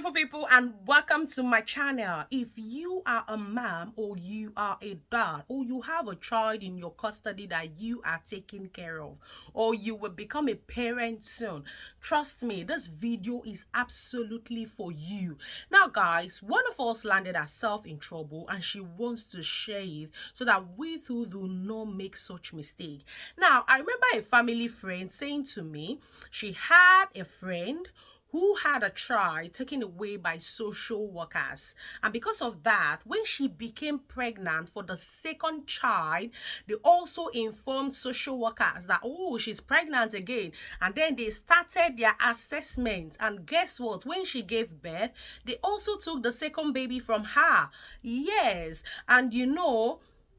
beautiful people, and welcome to my channel. If you are a mom or you are a dad or you have a child in your custody that you are taking care of, or you will become a parent soon, trust me, this video is absolutely for you. Now guys, one of us landed herself in trouble and she wants to share it so that we too do not make such mistake. Now I remember a family friend saying to me she had a friend who had a child taken away by social workers, and because of that, when she became pregnant for the second child, they also informed social workers that, oh, she's pregnant again. And then they started their assessment, and guess what, when she gave birth, they also took the second baby from her. Yes. And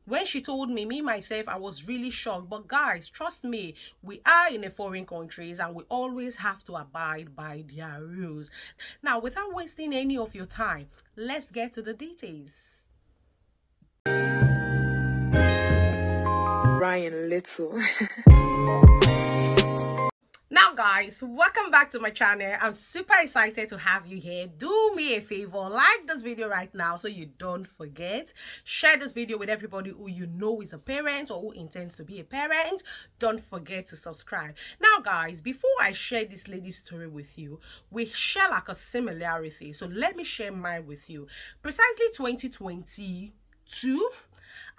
when she told me myself, I was really shocked. But guys, trust me, we are in a foreign countries and we always have to abide by their rules. Now, without wasting any of your time, let's get to the details. Ryan Little. Now guys, welcome back to my channel. I'm super excited to have you here. Do me a favor, like this video right now so you don't forget. Share this video with everybody who you know is a parent or who intends to be a parent. Don't forget to subscribe. Now guys, before I share this lady's story with you, we share like a similarity. So let me share mine with you. Precisely 2022,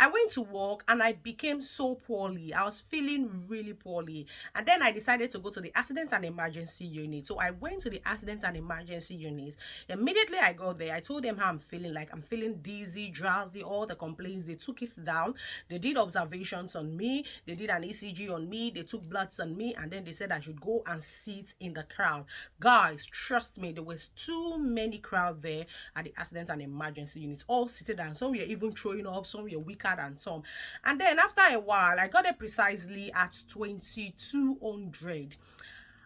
I went to work and I became so poorly. I was feeling really poorly. And then I decided to go to the accident and emergency unit. So I went to the accident and emergency unit. Immediately I got there, I told them how I'm feeling. Like I'm feeling dizzy, drowsy, all the complaints. They took it down. They did observations on me. They did an ECG on me. They took bloods on me. And then they said I should go and sit in the crowd. Guys, trust me, there was too many crowd there at the accident and emergency unit. All sitting down. Some were even throwing up. Some were weaker and some. And then after a while, I got it precisely at 2200.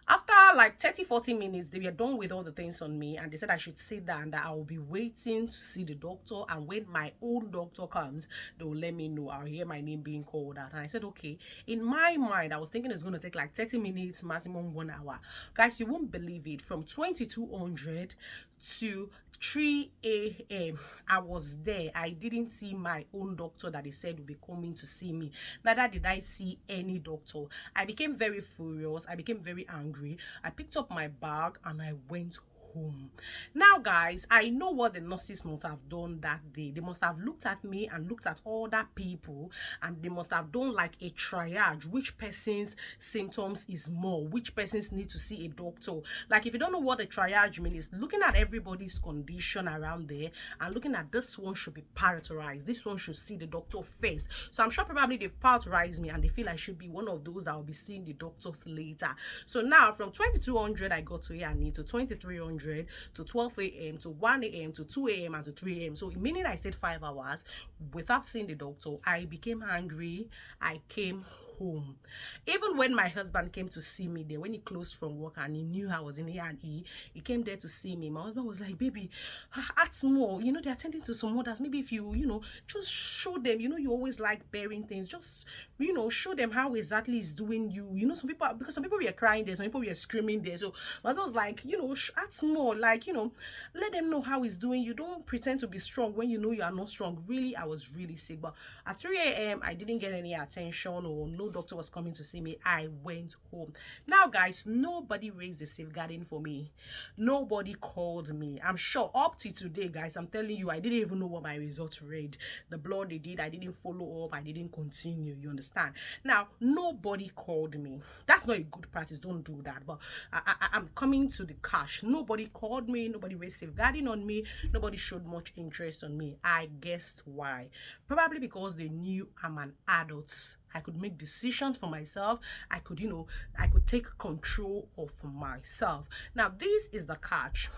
After like 30-40 minutes, they were done with all the things on me and they said I should sit down, that I will be waiting to see the doctor, and when my own doctor comes, they will let me know. I'll hear my name being called out. And I said, okay. In my mind, I was thinking it's going to take like 30 minutes, maximum 1 hour. Guys, you won't believe it. From 2200 to 3 a.m. I was there. I didn't see my own doctor that they said would be coming to see me. Neither did I see any doctor. I became very furious. I became very angry. I picked up my bag and I went home. Now guys, I know what the nurses must have done that day. They must have looked at me and looked at other people, and they must have done like a triage. Which person's symptoms is more, which persons need to see a doctor. Like, if you don't know what a triage means, it's looking at everybody's condition around there and looking at this one should be prioritized, this one should see the doctor first. So I'm sure probably they've prioritized me and they feel I should be one of those that will be seeing the doctors later. So now from 2200 I got to here and to 2300 to 12 a.m. to 1 a.m. to 2 a.m. and to 3 a.m. So meaning I stayed 5 hours without seeing the doctor. I became angry. I came home. Even when my husband came to see me there, when he closed from work and he knew I was in A&E, he came there to see me. My husband was like, baby, ask more. They're attending to some others. Maybe if you, just show them, you always like bearing things. Just, show them how exactly it's doing you. Some people, because some people were crying there, some people were screaming there. So my husband was like, ask more. Like, let them know how it's doing you. Don't pretend to be strong when you know you are not strong. Really, I was really sick. But at 3 a.m., I didn't get any attention, or no doctor was coming to see me. I went home. Now guys, nobody raised the safeguarding for me. Nobody called me. I'm sure up to today, guys, I'm telling you, I didn't even know what my results read. The blood they did, I didn't follow up. I didn't continue. You understand? Now, nobody called me. That's not a good practice. Don't do that. But I'm coming to the cash. Nobody called me. Nobody raised safeguarding on me. Nobody showed much interest on me. I guessed why. Probably because they knew I'm an adult. I could make decisions for myself. I could, I could take control of myself. Now, this is the catch.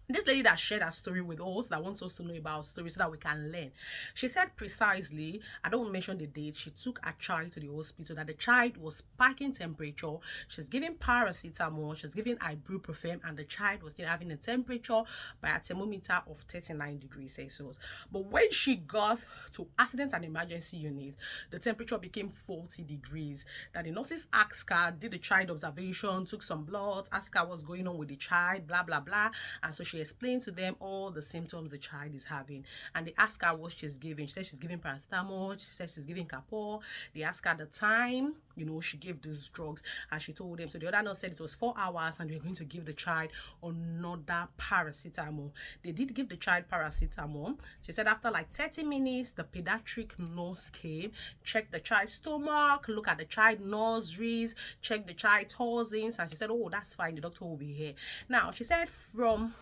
This lady that shared her story with us, that wants us to know about stories so that we can learn. She said precisely, I don't mention the date, she took a child to the hospital, that the child was spiking temperature. She's giving paracetamol, she's giving ibuprofen, and the child was still having a temperature by a thermometer of 39 degrees Celsius. But when she got to accident and emergency unit, the temperature became 40 degrees. That the nurses asked her, did the child observation, took some blood, asked her what's going on with the child, blah, blah, blah. And so she she explained to them all the symptoms the child is having, and they asked her what she's giving. She said she's giving paracetamol, she said she's giving Capo. They asked her the time, you know, she gave those drugs, and she told them. So the other nurse said it was 4 hours and they were going to give the child another paracetamol. They did give the child paracetamol. She said after like 30 minutes, the pediatric nurse came, checked the child's stomach, look at the child nostrils, check the child toxins, and she said, oh, that's fine, the doctor will be here. Now she said from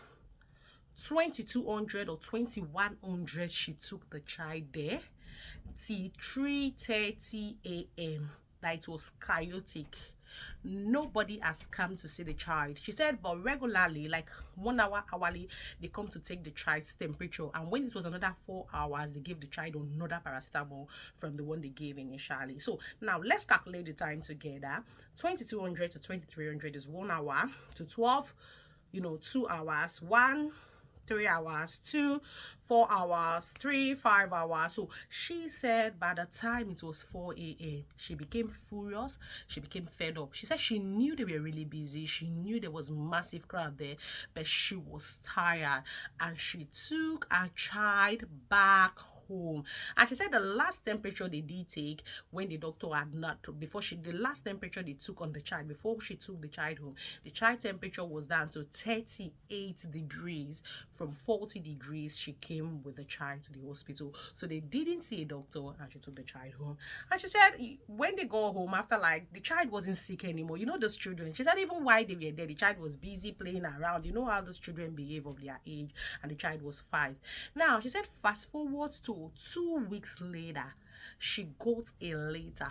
2200 or 2100 she took the child there till 3:30 a.m. that it was chaotic. Nobody has come to see the child. She said, but regularly, like 1 hour hourly, they come to take the child's temperature, and when it was another 4 hours, they gave the child another paracetamol from the one they gave initially. So now let's calculate the time together. 2200 to 2300 is 1 hour, to 12, you know, 2 hours, 1, 3 hours, 2, 4 hours, 3, 5 hours. So she said by the time it was 4 a.m. she became furious, she became fed up. She said she knew they were really busy, she knew there was massive crowd there, but she was tired, and she took her child back home. And she said the last temperature they did take, when the doctor had not, the last temperature they took on the child before she took the child home, the child temperature was down to 38 degrees. From 40 degrees she came with the child to the hospital. So they didn't see a doctor, and she took the child home. And she said when they go home, after, like, the child wasn't sick anymore. You know, those children, she said even while they were there, the child was busy playing around. You know how those children behave of their age, and the child was 5. Now she said fast forward to 2 weeks later, she got a letter.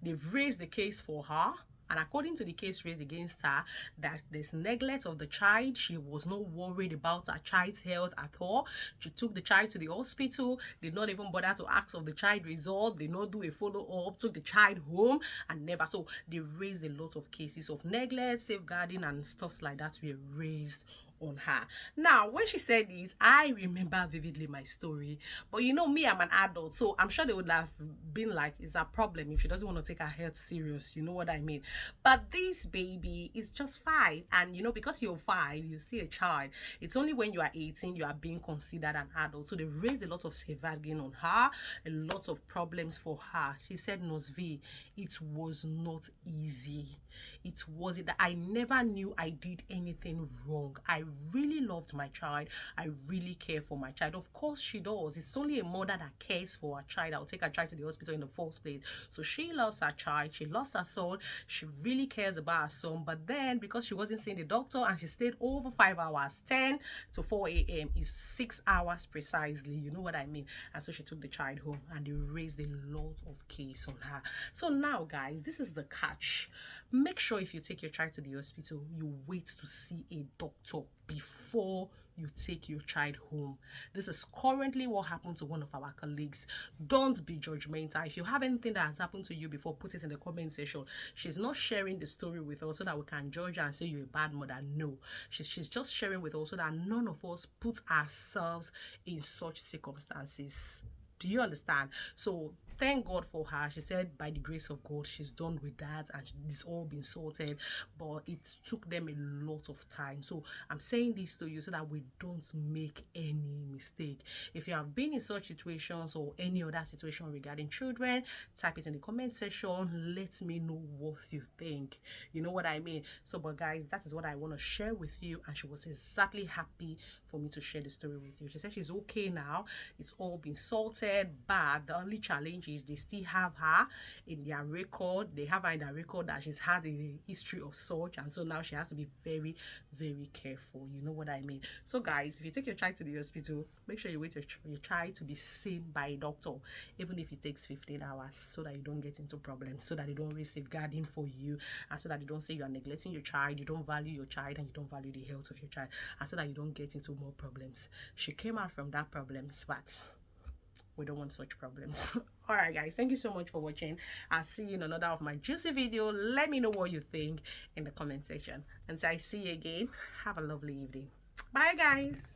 They've raised the case for her, and according to the case raised against her, that there's neglect of the child. She was not worried about her child's health at all. She took the child to the hospital, did not even bother to ask of the child result, did not do a follow-up, took the child home, and never. So they raised a lot of cases of neglect, safeguarding, and stuff like that were raised on her. Now when she said this, I remember vividly my story, but you know me, I'm an adult, so I'm sure they would have been like, is a problem if she doesn't want to take her health serious, you know what I mean? But this baby is just 5, and you know, because you're 5, you're still a child. It's only when you are 18 you are being considered an adult. So they raised a lot of safeguarding on her, a lot of problems for her. She said, Nosvi, it was not easy. It wasn't that I never knew I did anything wrong. I really loved my child. I really care for my child. Of course she does. It's only a mother that cares for her child. I'll take her child to the hospital in the first place. So she loves her child. She loves her son. She really cares about her son. But then, because she wasn't seeing the doctor and she stayed over 5 hours, 10 to 4 a.m. is 6 hours precisely. You know what I mean? And so she took the child home, and they raised a lot of case on her. So now, guys, this is the catch. Make sure if you take your child to the hospital, you wait to see a doctor before you take your child home. This is currently what happened to one of our colleagues. Don't be judgmental. If you have anything that has happened to you before, put it in the comment section. She's not sharing the story with us so that we can judge her and say you're a bad mother. No, she's just sharing with us so that none of us put ourselves in such circumstances. Do you understand? So thank God for her. She said by the grace of God she's done with that, and it's all been sorted, but it took them a lot of time. So I'm saying this to you so that we don't make any mistake. If you have been in such situations or any other situation regarding children, type it in the comment section. Let me know what you think. You know what I mean? So, but guys, that is what I want to share with you, and she was exactly happy for me to share the story with you. She said she's okay now. It's all been sorted, but the only challenge is they still have her in their record. They have her in their record that she's had a history of such, and so now she has to be very, very careful. You know what I mean? So guys, if you take your child to the hospital, make sure you wait for your child to be seen by a doctor, even if it takes 15 hours, so that you don't get into problems, so that they don't raise safeguarding for you, and so that they don't say you are neglecting your child, you don't value your child, and you don't value the health of your child, and so that you don't get into more problems. She came out from that problems, but we don't want such problems. All right, guys, thank you so much for watching. I'll see you in another of my juicy video. Let me know what you think in the comment section. Until I see you again, have a lovely evening. Bye, guys.